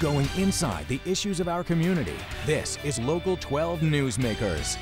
going inside the issues of our community. This is Local 12 Newsmakers.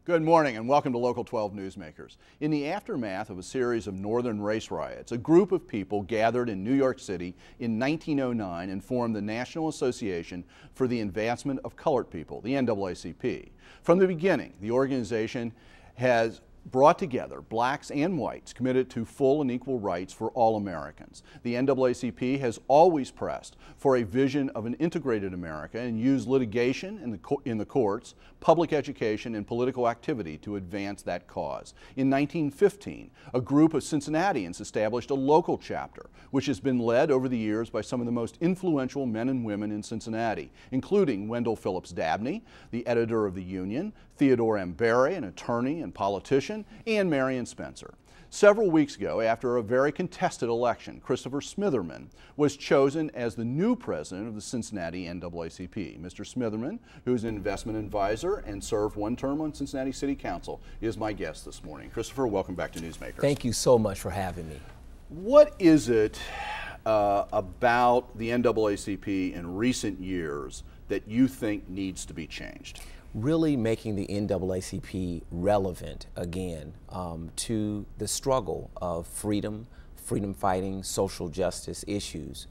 Good morning and welcome to Local 12 Newsmakers. In the aftermath of a series of northern race riots, a group of people gathered in New York City in 1909 and formed the National Association for the Advancement of Colored People, the NAACP. From the beginning, the organization has brought together blacks and whites committed to full and equal rights for all Americans. The NAACP has always pressed for a vision of an integrated America and used litigation in the courts, public education, and political activity to advance that cause. In 1915, a group of Cincinnatians established a local chapter, which has been led over the years by some of the most influential men and women in Cincinnati, including Wendell Phillips Dabney, the editor of the Union, Theodore M. Barry, an attorney and politician, and Marion Spencer. Several weeks ago, after a very contested election, Christopher Smitherman was chosen as the new president of the Cincinnati NAACP. Mr. Smitherman, who's an investment advisor and served one term on Cincinnati City Council, is my guest this morning. Christopher, welcome back to Newsmakers. Thank you so much for having me. What is it about the NAACP in recent years that you think needs to be changed? Really making the NAACP relevant again to the struggle of freedom fighting, social justice issues.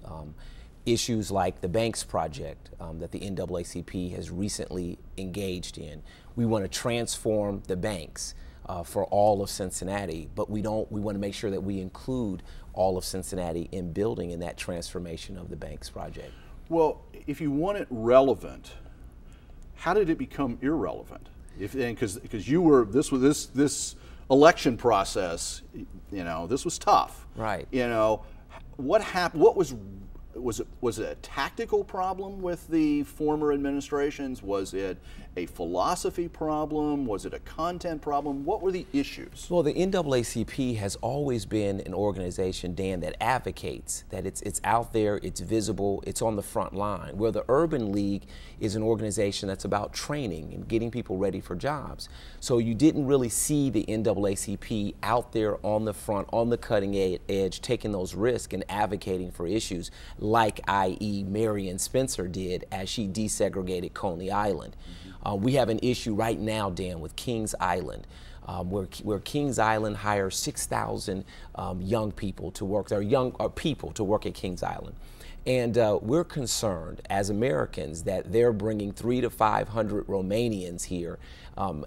Issues like the Banks Project that the NAACP has recently engaged in. We want to transform the banks for all of Cincinnati, but we want to make sure that we include all of Cincinnati in building in that transformation of the Banks Project. Well, if you want it relevant, how did it become irrelevant? Because you were this election process, you know, this was tough. Right. You know, what happened? What was it a tactical problem with the former administrations? Was it a philosophy problem? Was it a content problem? What were the issues? Well, the NAACP has always been an organization, Dan, that advocates that it's out there, it's visible, it's on the front line, where the Urban League is an organization that's about training and getting people ready for jobs. So you didn't really see the NAACP out there on the front, on the cutting edge, taking those risks and advocating for issues like, i.e., Marion Spencer did as she desegregated Coney Island. We have an issue right now, Dan, with Kings Island, where Kings Island hires 6,000 young people to work, people to work at Kings Island. And we're concerned as Americans that they're bringing 300 to 500 Romanians here,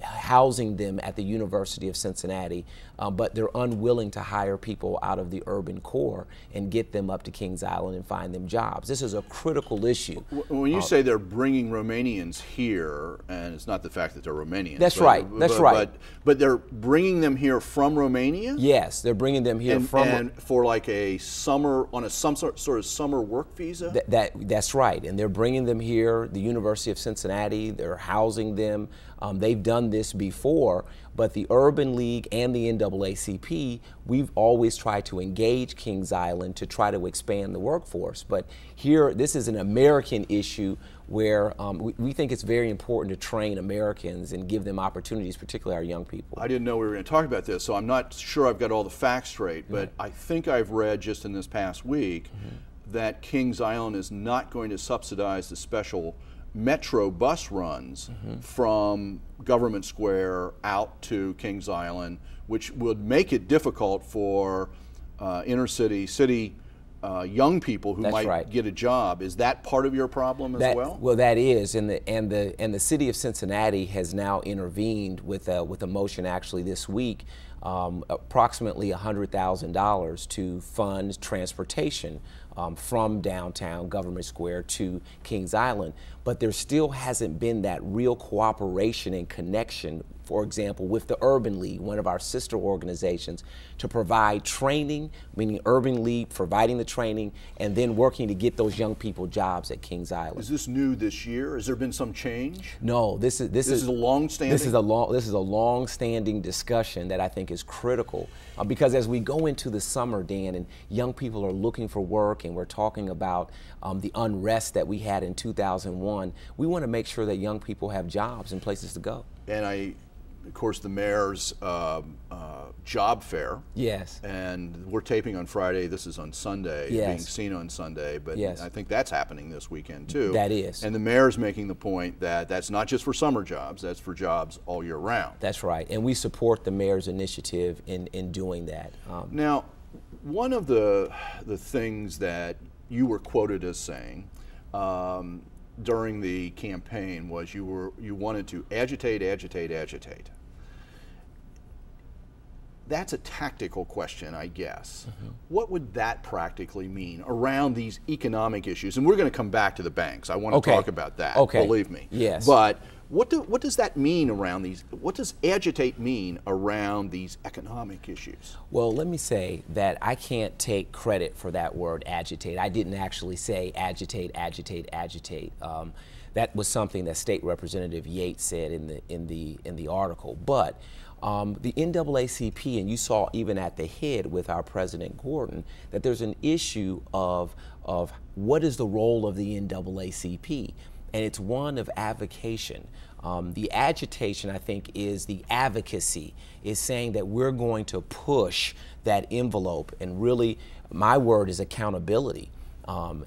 housing them at the University of Cincinnati, but they're unwilling to hire people out of the urban core and get them up to Kings Island and find them jobs. This is a critical issue. When you say they're bringing Romanians here, and it's not the fact that they're Romanians. That's right. That's right. But they're bringing them here from Romania? Yes, they're bringing them here and for like a summer, on some sort of summer work visa? That's right, and they're bringing them here, the University of Cincinnati, they're housing them. They've done this before, but the Urban League and the NAACP, we've always tried to engage Kings Island to try to expand the workforce. But here, this is an American issue where we think it's very important to train Americans and give them opportunities, particularly our young people. I didn't know we were going to talk about this, so I'm not sure I've got all the facts straight, but I think I've read just in this past week that Kings Island is not going to subsidize the special metro bus runs from Government Square out to Kings Island, which would make it difficult for city young people who might get a job. Is that part of your problem as well? Well, that is, and the city of Cincinnati has now intervened with a motion actually this week, approximately $100,000 to fund transportation from downtown Government Square to Kings Island. But there still hasn't been that real cooperation and connection, for example, with the Urban League, one of our sister organizations, to provide training, meaning Urban League providing the training and then working to get those young people jobs at Kings Island. Is this new this year? Has there been some change? No, this is a long-standing. This is a long-standing discussion that I think is critical because as we go into the summer, Dan, and young people are looking for work, and we're talking about the unrest that we had in 2001. We want to make sure that young people have jobs and places to go. And of course, the mayor's job fair. Yes. And we're taping on Friday. This is on Sunday, Yes. being seen on Sunday. But Yes. I think that's happening this weekend, too. That is. And the mayor's making the point that that's not just for summer jobs, that's for jobs all year round. That's right. And we support the mayor's initiative in doing that. Now, one of the things that you were quoted as saying during the campaign was you wanted to agitate. That's a tactical question, I guess. What would that practically mean around these economic issues? And we're going to come back to the banks. I want to talk about that, believe me. Yes. But what does that mean around these, what does agitate mean around these economic issues? Well, let me say that I can't take credit for that word agitate. I didn't actually say agitate. That was something that State Representative Yates said in the article. But the NAACP, and you saw even at the head with our President Gordon, that there's an issue of what is the role of the NAACP, and it's one of avocation. The agitation, I think, is the advocacy, is saying that we're going to push that envelope, and really, my word is accountability,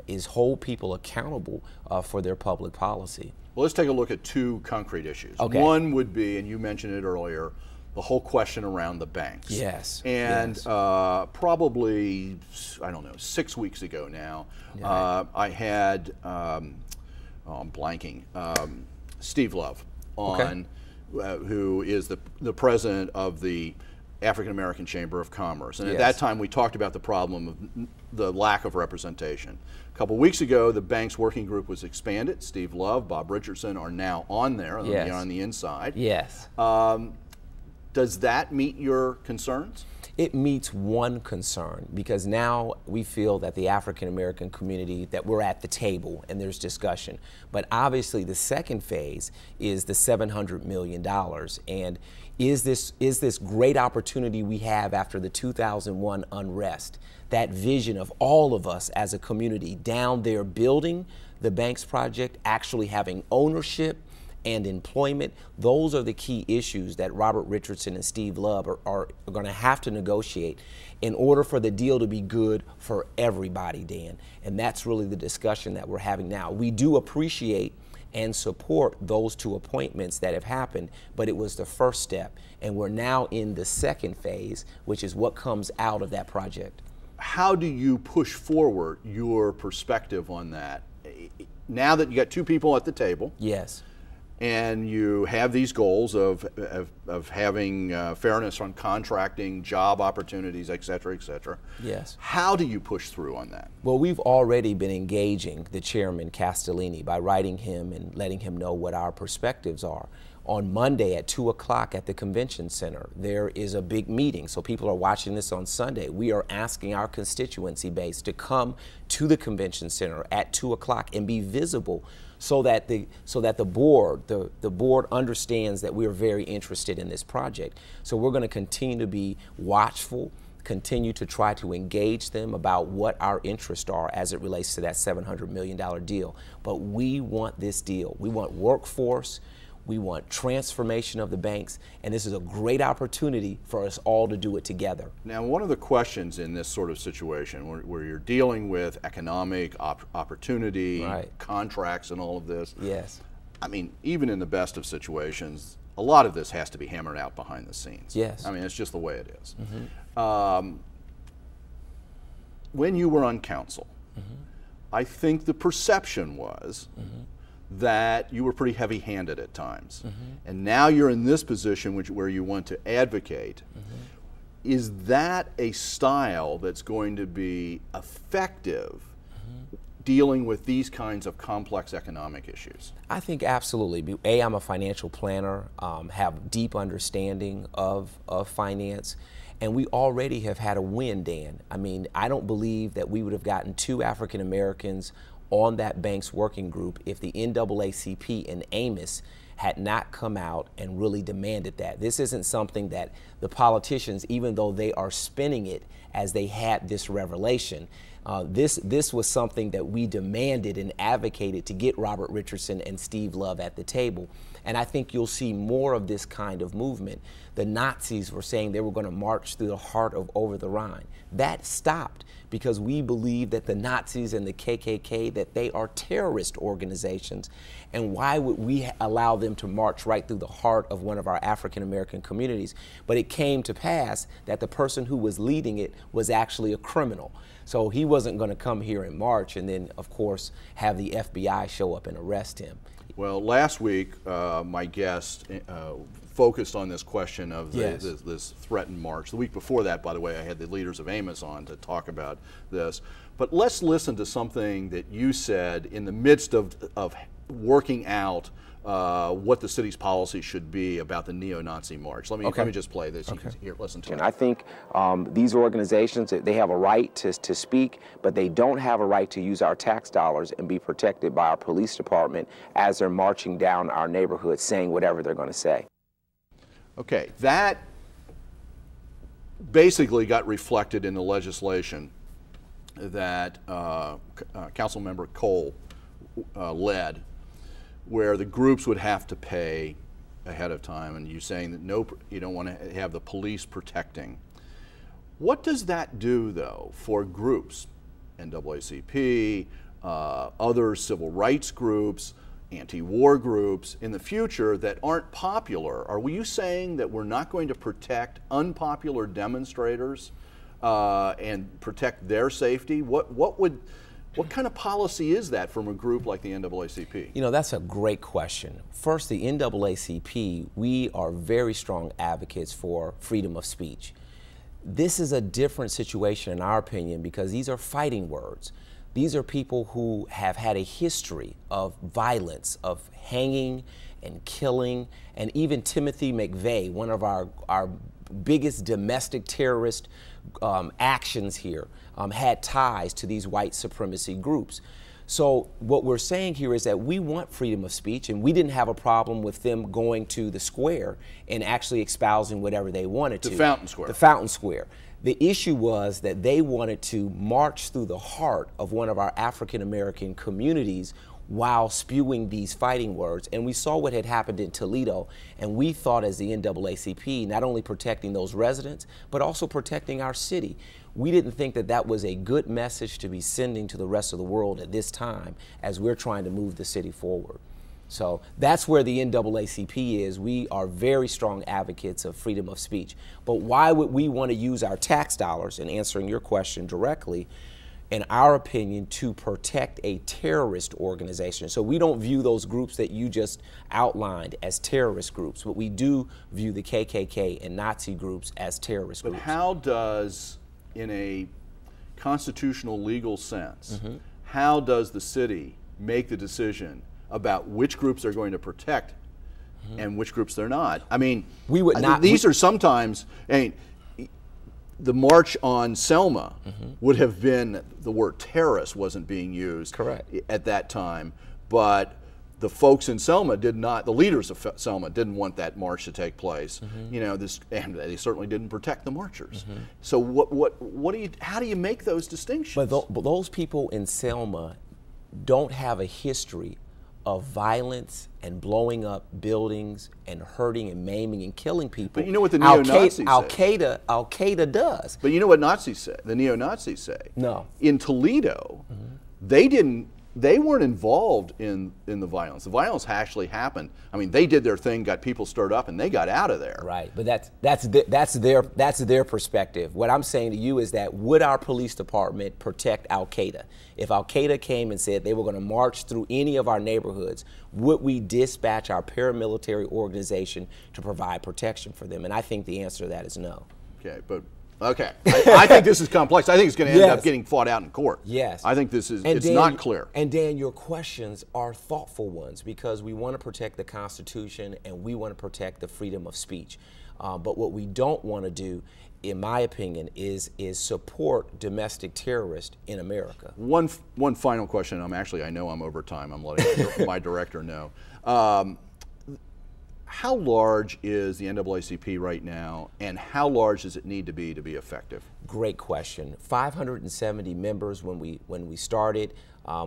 is hold people accountable for their public policy. Well, let's take a look at two concrete issues. Okay. One would be, and you mentioned it earlier, the whole question around the banks. Yes. And yes. Probably, I don't know, 6 weeks ago now, I had, I'm blanking, Steve Love on, who is the president of the African American Chamber of Commerce. And at that time we talked about the problem of the lack of representation. A couple weeks ago the bank's working group was expanded. Steve Love, Bob Richardson are now on there, on the inside. Yes. Does that meet your concerns? It meets one concern, because now we feel that the African American community, that we're at the table and there's discussion. But obviously the second phase is the $700 million. And is this great opportunity we have after the 2001 unrest, that vision of all of us as a community down there building the bank's project, actually having ownership and employment? Those are the key issues that Robert Richardson and Steve Love are going to have to negotiate in order for the deal to be good for everybody, Dan. And that's really the discussion that we're having now. We do appreciate and support those two appointments that have happened, but it was the first step. And we're now in the second phase, which is what comes out of that project. How do you push forward your perspective on that? Now that you got two people at the table. Yes. And you have these goals of having fairness on contracting, job opportunities, et cetera, et cetera. Yes. How do you push through on that? Well, we've already been engaging the chairman, Castellini, by writing him and letting him know what our perspectives are. On Monday at 2 o'clock at the convention center, there is a big meeting. So people are watching this on Sunday. We are asking our constituency base to come to the convention center at 2 o'clock and be visible, so that the board understands that we're very interested in this project. So we're going to continue to be watchful, continue to try to engage them about what our interests are as it relates to that $700 million deal. But we want this deal. We want workforce. We want transformation of the banks, and this is a great opportunity for us all to do it together. Now, one of the questions in this sort of situation where you're dealing with economic opportunity, contracts and all of this, yes. I mean, even in the best of situations, a lot of this has to be hammered out behind the scenes. Yes. I mean, it's just the way it is. When you were on council, I think the perception was that you were pretty heavy-handed at times. And now you're in this position where you want to advocate. Is that a style that's going to be effective dealing with these kinds of complex economic issues? I think absolutely. I'm a financial planner, have deep understanding of finance, and we already have had a win, Dan. I mean, I don't believe that we would have gotten 2 African Americans on that bank's working group if the NAACP and Amos had not come out and really demanded that. This isn't something that the politicians, even though they are spinning it as they had this revelation, This was something that we demanded and advocated to get Robert Richardson and Steve Love at the table. And I think you'll see more of this kind of movement. The Nazis were saying they were going to march through the heart of Over the Rhine. That stopped because we believe that the Nazis and the KKK, that they are terrorist organizations. And why would we allow them to march right through the heart of one of our African American communities? But it came to pass that the person who was leading it was actually a criminal. So he wasn't going to come here and march and then, of course, have the FBI show up and arrest him. Well, last week, my guest focused on this question of this threatened march. The week before that, by the way, I had the leaders of Amos on to talk about this. But let's listen to something that you said in the midst of working out what the city's policy should be about the neo-Nazi march. Let me just play this. You can hear, listen to it. And I think these organizations, they have a right to speak, but they don't have a right to use our tax dollars and be protected by our police department as they're marching down our neighborhood saying whatever they're going to say. Okay, that basically got reflected in the legislation that Councilmember Cole led, where the groups would have to pay ahead of time, and you're saying that you don't want to have the police protecting. What does that do, though, for groups, NAACP, other civil rights groups, anti-war groups in the future that aren't popular? Are you saying that we're not going to protect unpopular demonstrators and protect their safety? What kind of policy is that from a group like the NAACP? You know, that's a great question. First, the NAACP, we are very strong advocates for freedom of speech. This is a different situation in our opinion because these are fighting words. These are people who have had a history of violence, of hanging and killing, and even Timothy McVeigh, one of our biggest domestic terrorist actions here, had ties to these white supremacy groups. So what we're saying here is that we want freedom of speech, and we didn't have a problem with them going to the square and actually espousing whatever they wanted to. The Fountain Square. The Fountain Square. The issue was that they wanted to march through the heart of one of our African American communities while spewing these fighting words. And we saw what had happened in Toledo, and we thought as the NAACP, not only protecting those residents, but also protecting our city. We didn't think that that was a good message to be sending to the rest of the world at this time as we're trying to move the city forward. So that's where the NAACP is. We are very strong advocates of freedom of speech. But why would we want to use our tax dollars, in answering your question directly, in our opinion, to protect a terrorist organization? So we don't view those groups that you just outlined as terrorist groups, but we do view the KKK and Nazi groups as terrorist groups. But how does, in a constitutional legal sense, how does the city make the decision about which groups they're going to protect and which groups they're not? I mean, we would not. These are sometimes. I mean, the march on Selma would have been, the word terrorist wasn't being used at that time, but the folks in Selma did not, the leaders of Selma didn't want that march to take place. You know, and they certainly didn't protect the marchers. So how do you make those distinctions? But those people in Selma don't have a history of violence and blowing up buildings and hurting and maiming and killing people. But you know what the neo-Nazis say? Al-Qaeda does. But you know what Nazis say? The neo-Nazis say. No. In Toledo, they weren't involved in the violence. The violence actually happened. I mean, they did their thing, got people stirred up, and they got out of there. Right, but that's their perspective. What I'm saying to you is that would our police department protect Al-Qaeda? If Al-Qaeda came and said they were going to march through any of our neighborhoods, would we dispatch our paramilitary organization to provide protection for them? And I think the answer to that is no. Okay, but okay. I think this is complex. I think it's going to end up getting fought out in court. Yes. I think this is, it's not clear. And Dan, your questions are thoughtful ones because we want to protect the Constitution and we want to protect the freedom of speech. But what we don't want to do, in my opinion, is support domestic terrorists in America. One final question. I know I'm over time. I'm letting my director know. How large is the NAACP right now, and how large does it need to be effective? Great question. 570 members when we started.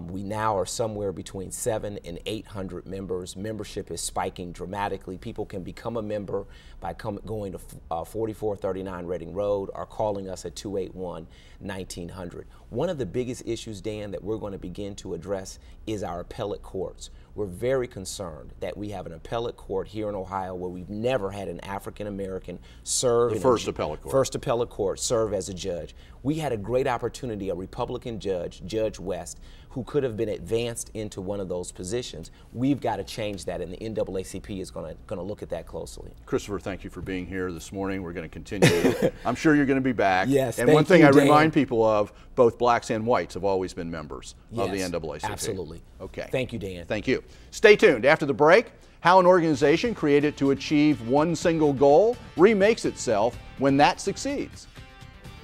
We now are somewhere between 700 and 800 members. Membership is spiking dramatically. People can become a member by going to 4439 Reading Road or calling us at 281-1900. One of the biggest issues, Dan, that we're going to begin to address is our appellate courts. We're very concerned that we have an appellate court here in Ohio where we've never had an African American serve. The first appellate court. First appellate court serve as a judge. We had a great opportunity, a Republican judge, Judge West, who could have been advanced into one of those positions. We've got to change that, and the NAACP is going to look at that closely. Christopher, thank you for being here this morning. We're going to continue. I'm sure you're going to be back. Yes, and one thing you, I Dan. remind people of, both blacks and whites have always been members of the NAACP. Absolutely. Okay. Thank you, Dan. Thank you. Stay tuned. After the break, how an organization created to achieve one single goal remakes itself when that succeeds.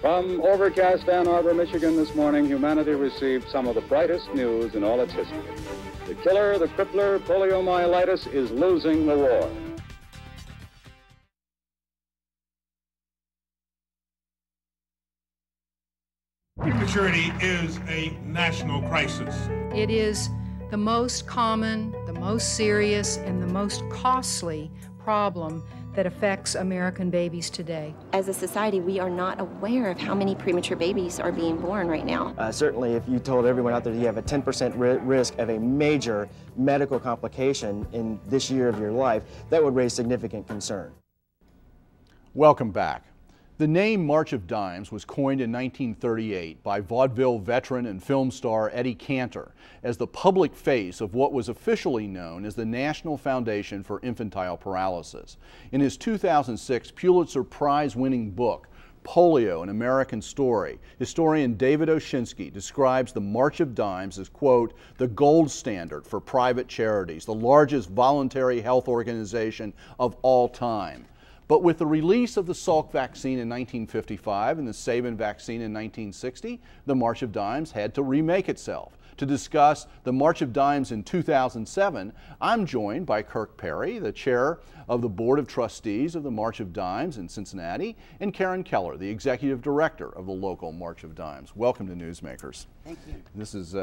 From overcast Ann Arbor, Michigan this morning, humanity received some of the brightest news in all its history. The killer, the crippler, poliomyelitis, is losing the war. Prematurity is a national crisis. It is the most common, the most serious, and the most costly problem that affects American babies today. As a society, we are not aware of how many premature babies are being born right now. Certainly, if you told everyone out there you have a 10% risk of a major medical complication in this year of your life, that would raise significant concern. Welcome back. The name March of Dimes was coined in 1938 by vaudeville veteran and film star Eddie Cantor as the public face of what was officially known as the National Foundation for Infantile Paralysis. In his 2006 Pulitzer Prize-winning book, Polio, An American Story, historian David Oshinsky describes the March of Dimes as, quote, the gold standard for private charities, the largest voluntary health organization of all time. But with the release of the Salk vaccine in 1955 and the Sabin vaccine in 1960, the March of Dimes had to remake itself. To discuss the March of Dimes in 2007, I'm joined by Kirk Perry, the chair of the Board of Trustees of the March of Dimes in Cincinnati, and Karen Keller, the executive director of the local March of Dimes. Welcome to Newsmakers. Thank you. This is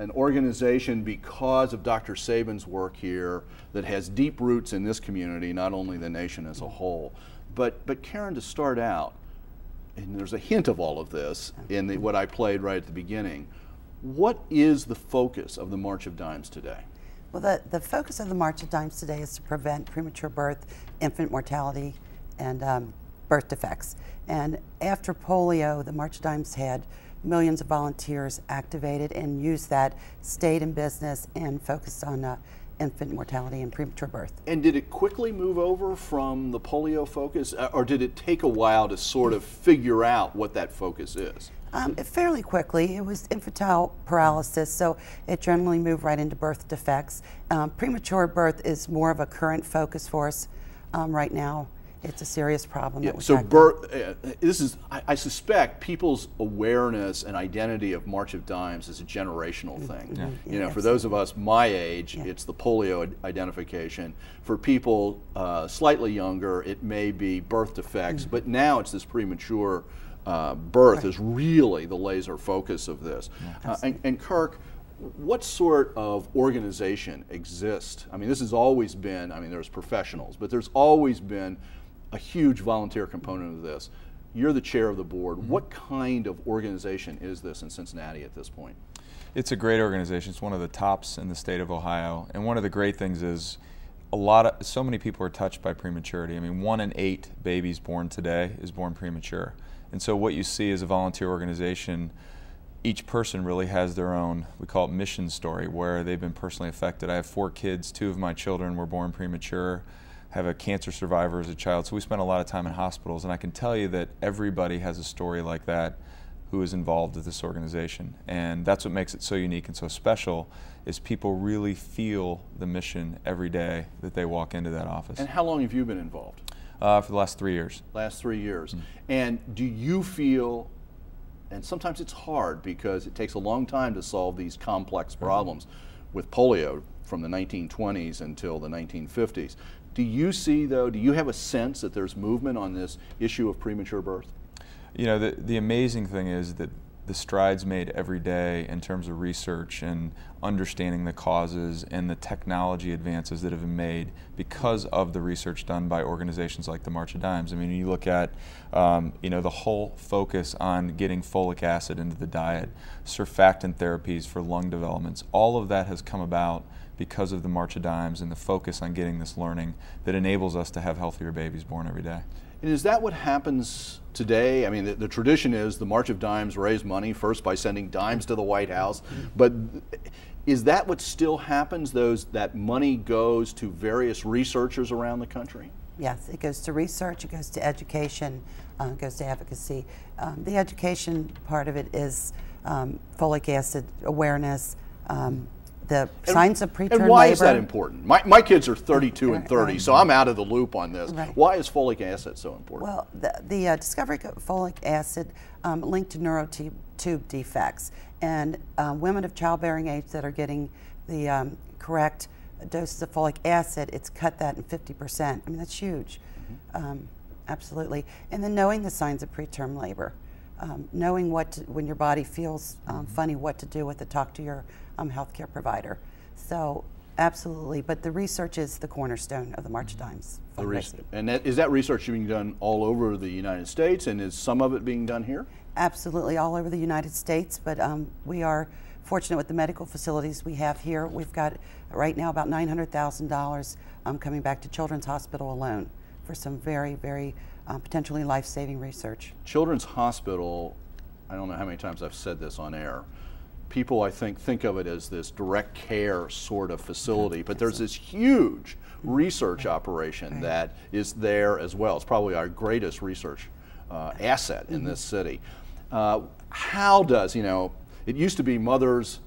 an organization, because of Dr. Sabin's work here, that has deep roots in this community, not only the nation as a whole. But Karen, to start out, and there's a hint of all of this in what I played right at the beginning, what is the focus of the March of Dimes today? Well, the focus of the March of Dimes today is to prevent premature birth, infant mortality, and birth defects. And after polio, the March of Dimes had millions of volunteers activated and used that, stayed in business, and focused on infant mortality and premature birth. And did it quickly move over from the polio focus, or did it take a while to sort of figure out what that focus is? Fairly quickly. It was infantile paralysis, so it generally moved right into birth defects. Premature birth is more of a current focus for us right now. It's a serious problem. Yeah, that so birth, this is, I suspect people's awareness and identity of March of Dimes is a generational thing. Yeah. You know, for those of us my age, it's the polio identification. For people slightly younger, it may be birth defects, but now it's this premature birth is really the laser focus of this. And Kirk, what sort of organization exists? I mean, this has always been, I mean, there's professionals, but there's always been a huge volunteer component of this. You're the chair of the board. What kind of organization is this in Cincinnati at this point? It's a great organization. It's one of the tops in the state of Ohio. And one of the great things is so many people are touched by prematurity. I mean, 1 in 8 babies born today is born premature. And so what you see is a volunteer organization. Each person really has their own, we call it mission story, where they've been personally affected. I have 4 kids. 2 of my children were born premature. Have a cancer survivor as a child. So we spent a lot of time in hospitals, and I can tell you that everybody has a story like that who is involved with this organization. And that's what makes it so unique and so special, is people really feel the mission every day that they walk into that office. And how long have you been involved? For the last 3 years. Last 3 years. And do you feel, and sometimes it's hard because it takes a long time to solve these complex problems with polio from the 1920s until the 1950s. Do you see, though, do you have a sense that there's movement on this issue of premature birth? You know, the amazing thing is that the strides made every day in terms of research and understanding the causes and the technology advances that have been made because of the research done by organizations like the March of Dimes. I mean, you look at you know, the whole focus on getting folic acid into the diet, surfactant therapies for lung developments, all of that has come about because of the March of Dimes and the focus on getting this learning that enables us to have healthier babies born every day. And is that what happens today? I mean, the tradition is the March of Dimes raise money first by sending dimes to the White House, but is that what still happens? That money goes to various researchers around the country? Yes, it goes to research, it goes to education, it goes to advocacy. The education part of it is folic acid awareness, the signs of preterm labor. And why is that important? My kids are 32 and 30, so I'm out of the loop on this. Right. Why is folic acid so important? Well, the discovery of folic acid linked to neurotube defects, and women of childbearing age that are getting the correct doses of folic acid, it's cut that in 50%. I mean, that's huge. Absolutely. And then knowing the signs of preterm labor. Knowing when your body feels funny, what to do with it, talk to your healthcare provider. So absolutely, but the research is the cornerstone of the March of Dimes fundraising. And is that research being done all over the United States, and is some of it being done here? Absolutely, all over the United States, but we are fortunate with the medical facilities we have here. We've got right now about $900,000 coming back to Children's Hospital alone for some very, very potentially life-saving research. Children's Hospital, I don't know how many times I've said this on air, people I think of it as this direct care sort of facility, but there's this huge research operation that is there as well. It's probably our greatest research asset in this city. How does, you know, it used to be mothers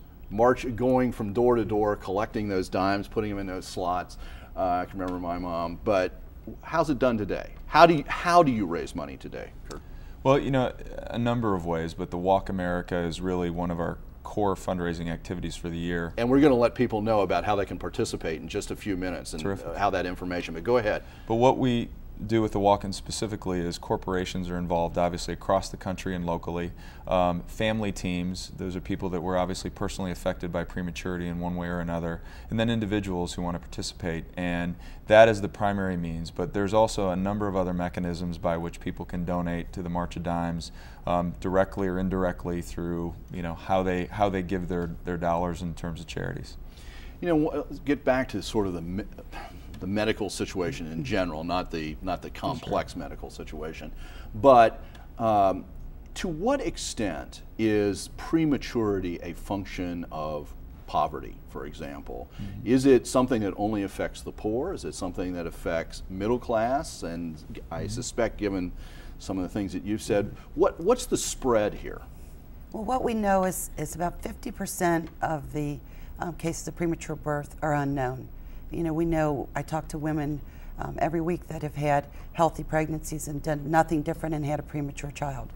going from door to door, collecting those dimes, putting them in those slots. I can remember my mom, but how's it done today? How do you raise money today, Kirk? Well, you know, a number of ways, but the Walk America is really one of our core fundraising activities for the year. And we're going to let people know about how they can participate in just a few minutes and how that information, but go ahead. But what we do with the walk-in specifically is corporations are involved obviously across the country and locally. Family teams, those are people that were obviously personally affected by prematurity in one way or another, and then individuals who want to participate, and that is the primary means. But there's also a number of other mechanisms by which people can donate to the March of Dimes, directly or indirectly through, you know, how they give their dollars in terms of charities. You know, get back to sort of the medical situation in general, not the complex medical situation, but to what extent is prematurity a function of poverty, for example? Is it something that only affects the poor? Is it something that affects middle class? And I suspect, given some of the things that you've said, what's the spread here? Well, what we know is about 50% of the cases of premature birth are unknown. You know, we know, I talk to women every week that have had healthy pregnancies and done nothing different and had a premature child.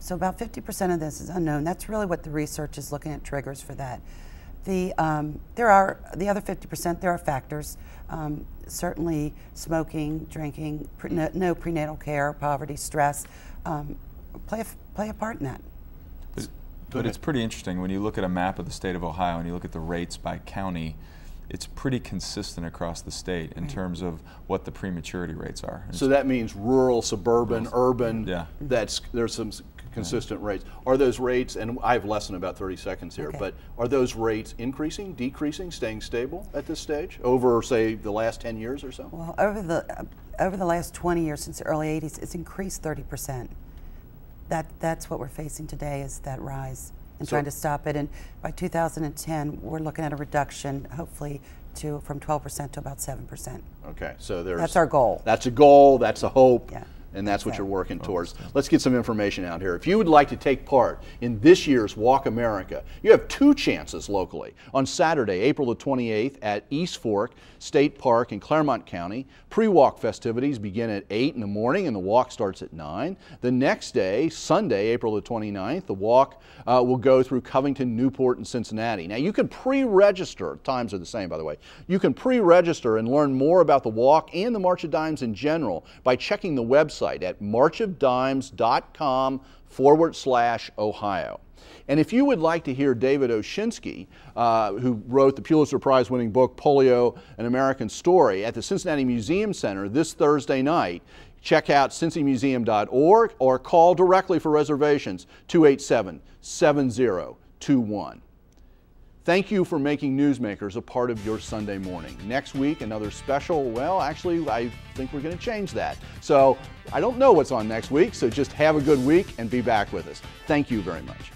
So about 50% of this is unknown. That's really what the research is looking at, triggers for that. The other 50%, there are factors. Certainly smoking, drinking, no prenatal care, poverty, stress, play a part in that. But it's pretty interesting when you look at a map of the state of Ohio and you look at the rates by county. It's pretty consistent across the state in terms of what the prematurity rates are. So that means rural, suburban, urban, yeah. There's some consistent rates. Are those rates, and I have less than about 30 seconds here, but are those rates increasing, decreasing, staying stable at this stage over, say, the last 10 years or so? Well, over the last 20 years, since the early 80s, it's increased 30%. That's what we're facing today, is that rise. And trying to stop it, and by 2010 we're looking at a reduction, hopefully, from 12% to about 7%. Okay, so that's our goal. That's a goal. That's a hope. Yeah. And that's what you're working towards. Let's get some information out here. If you would like to take part in this year's Walk America, you have 2 chances locally. On Saturday, April the 28th at East Fork State Park in Claremont County, pre-walk festivities begin at 8 in the morning and the walk starts at 9. The next day, Sunday, April the 29th, the walk will go through Covington, Newport, and Cincinnati. Now you can pre-register, times are the same by the way, you can pre-register and learn more about the walk and the March of Dimes in general by checking the website at marchofdimes.com/Ohio. And if you would like to hear David Oshinsky, who wrote the Pulitzer Prize winning book Polio, An American Story, at the Cincinnati Museum Center this Thursday night, check out cincymuseum.org or call directly for reservations 287-7021. Thank you for making Newsmakers a part of your Sunday morning. Next week, another special, well, actually, I think we're going to change that. So I don't know what's on next week, so just have a good week and be back with us. Thank you very much.